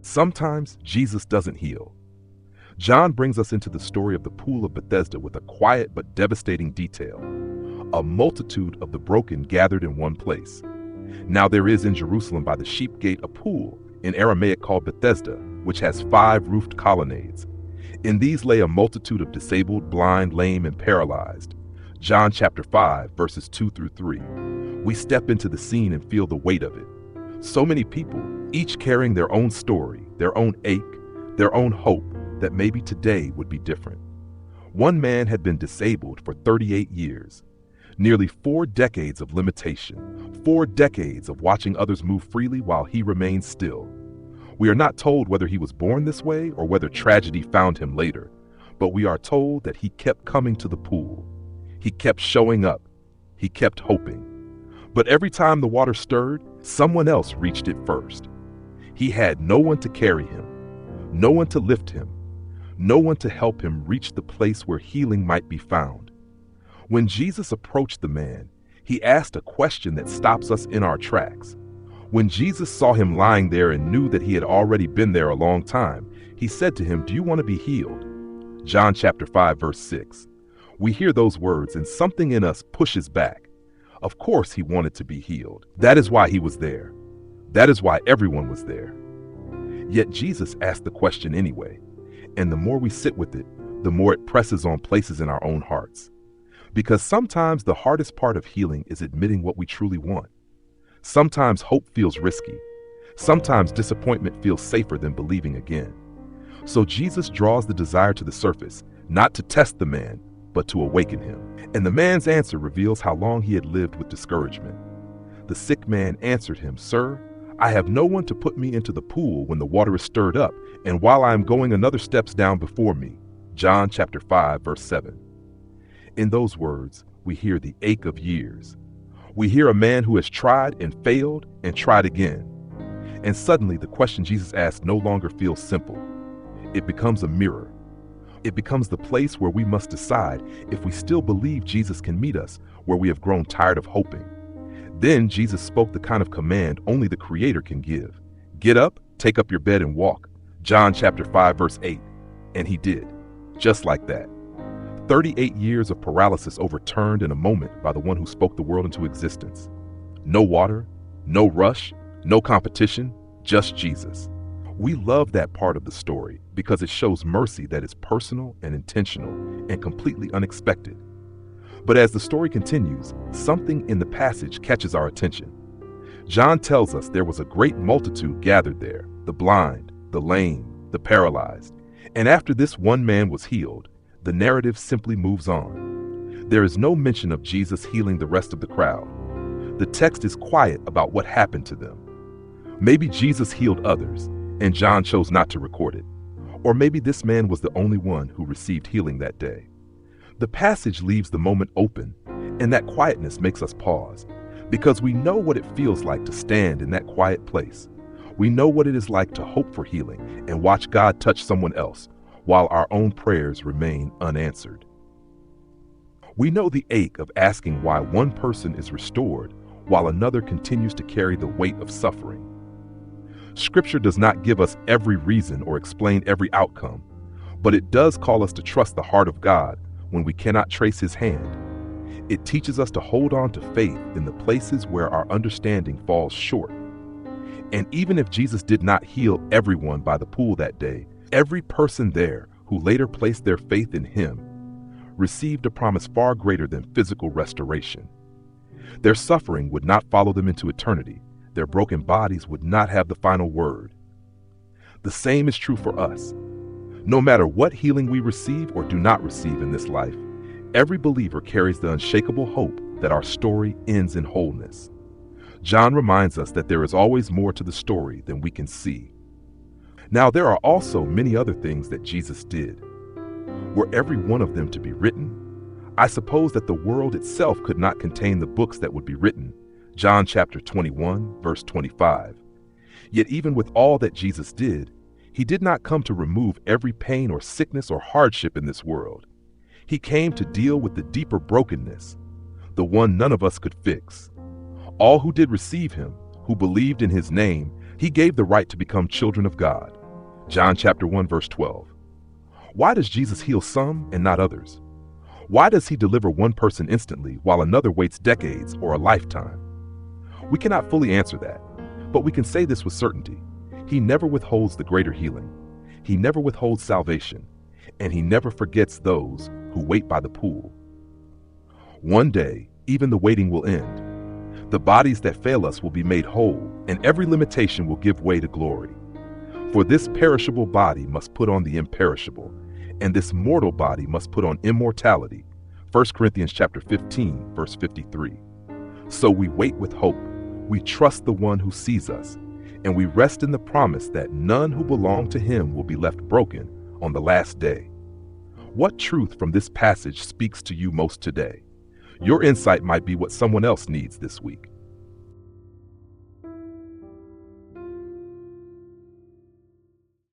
Sometimes Jesus doesn't heal. John brings us into the story of the pool of Bethesda with a quiet but devastating detail. A multitude of the broken gathered in one place. Now there is in Jerusalem by the sheep gate a pool, in Aramaic called Bethesda, which has 5 roofed colonnades. In these lay a multitude of disabled, blind, lame, and paralyzed. John chapter 5, verses 2 through 3. We step into the scene and feel the weight of it. So many people, each carrying their own story, their own ache, their own hope that maybe today would be different. One man had been disabled for 38 years. Nearly 4 decades of limitation, 4 decades of watching others move freely while he remained still. We are not told whether he was born this way or whether tragedy found him later, but we are told that he kept coming to the pool. He kept showing up. He kept hoping. But every time the water stirred, someone else reached it first. He had no one to carry him, no one to lift him, no one to help him reach the place where healing might be found. When Jesus approached the man, he asked a question that stops us in our tracks. When Jesus saw him lying there and knew that he had already been there a long time, he said to him, "Do you want to be healed?" John chapter 5, verse 6. We hear those words and something in us pushes back. Of course he wanted to be healed. That is why he was there. That is why everyone was there. Yet Jesus asked the question anyway, and the more we sit with it, the more it presses on places in our own hearts. Because sometimes the hardest part of healing is admitting what we truly want. Sometimes hope feels risky. Sometimes disappointment feels safer than believing again. So Jesus draws the desire to the surface, not to test the man, but to awaken him. And the man's answer reveals how long he had lived with discouragement. The sick man answered him, "Sir, I have no one to put me into the pool when the water is stirred up, and while I am going another steps down before me." John chapter 5, verse 7. In those words, we hear the ache of years. We hear a man who has tried and failed and tried again. And suddenly the question Jesus asked no longer feels simple. It becomes a mirror. It becomes the place where we must decide if we still believe Jesus can meet us where we have grown tired of hoping. Then Jesus spoke the kind of command only the Creator can give. "Get up, take up your bed and walk." John chapter 5, verse 8. And he did, just like that. 38 years of paralysis overturned in a moment by the one who spoke the world into existence. No water, no rush, no competition, just Jesus. We love that part of the story because it shows mercy that is personal and intentional and completely unexpected. But as the story continues, something in the passage catches our attention. John tells us there was a great multitude gathered there, the blind, the lame, the paralyzed. And after this one man was healed, the narrative simply moves on. There is no mention of Jesus healing the rest of the crowd. The text is quiet about what happened to them. Maybe Jesus healed others, and John chose not to record it. Or maybe this man was the only one who received healing that day. The passage leaves the moment open, and that quietness makes us pause, because we know what it feels like to stand in that quiet place. We know what it is like to hope for healing and watch God touch someone else, while our own prayers remain unanswered. We know the ache of asking why one person is restored while another continues to carry the weight of suffering. Scripture does not give us every reason or explain every outcome, but it does call us to trust the heart of God when we cannot trace His hand. It teaches us to hold on to faith in the places where our understanding falls short. And even if Jesus did not heal everyone by the pool that day, every person there who later placed their faith in Him received a promise far greater than physical restoration. Their suffering would not follow them into eternity. Their broken bodies would not have the final word. The same is true for us. No matter what healing we receive or do not receive in this life, every believer carries the unshakable hope that our story ends in wholeness. John reminds us that there is always more to the story than we can see. Now, there are also many other things that Jesus did. Were every one of them to be written? I suppose that the world itself could not contain the books that would be written. John chapter 21, verse 25. Yet even with all that Jesus did, He did not come to remove every pain or sickness or hardship in this world. He came to deal with the deeper brokenness, the one none of us could fix. All who did receive Him, who believed in His name, He gave the right to become children of God. John chapter 1 verse 12. Why does Jesus heal some and not others? Why does he deliver one person instantly while another waits decades or a lifetime? We cannot fully answer that, but we can say this with certainty. He never withholds the greater healing. He never withholds salvation, and he never forgets those who wait by the pool. One day, even the waiting will end. The bodies that fail us will be made whole, and every limitation will give way to glory. For this perishable body must put on the imperishable, and this mortal body must put on immortality. 1 Corinthians chapter 15, verse 53. So we wait with hope. We trust the one who sees us, and we rest in the promise that none who belong to him will be left broken on the last day. What truth from this passage speaks to you most today? Your insight might be what someone else needs this week.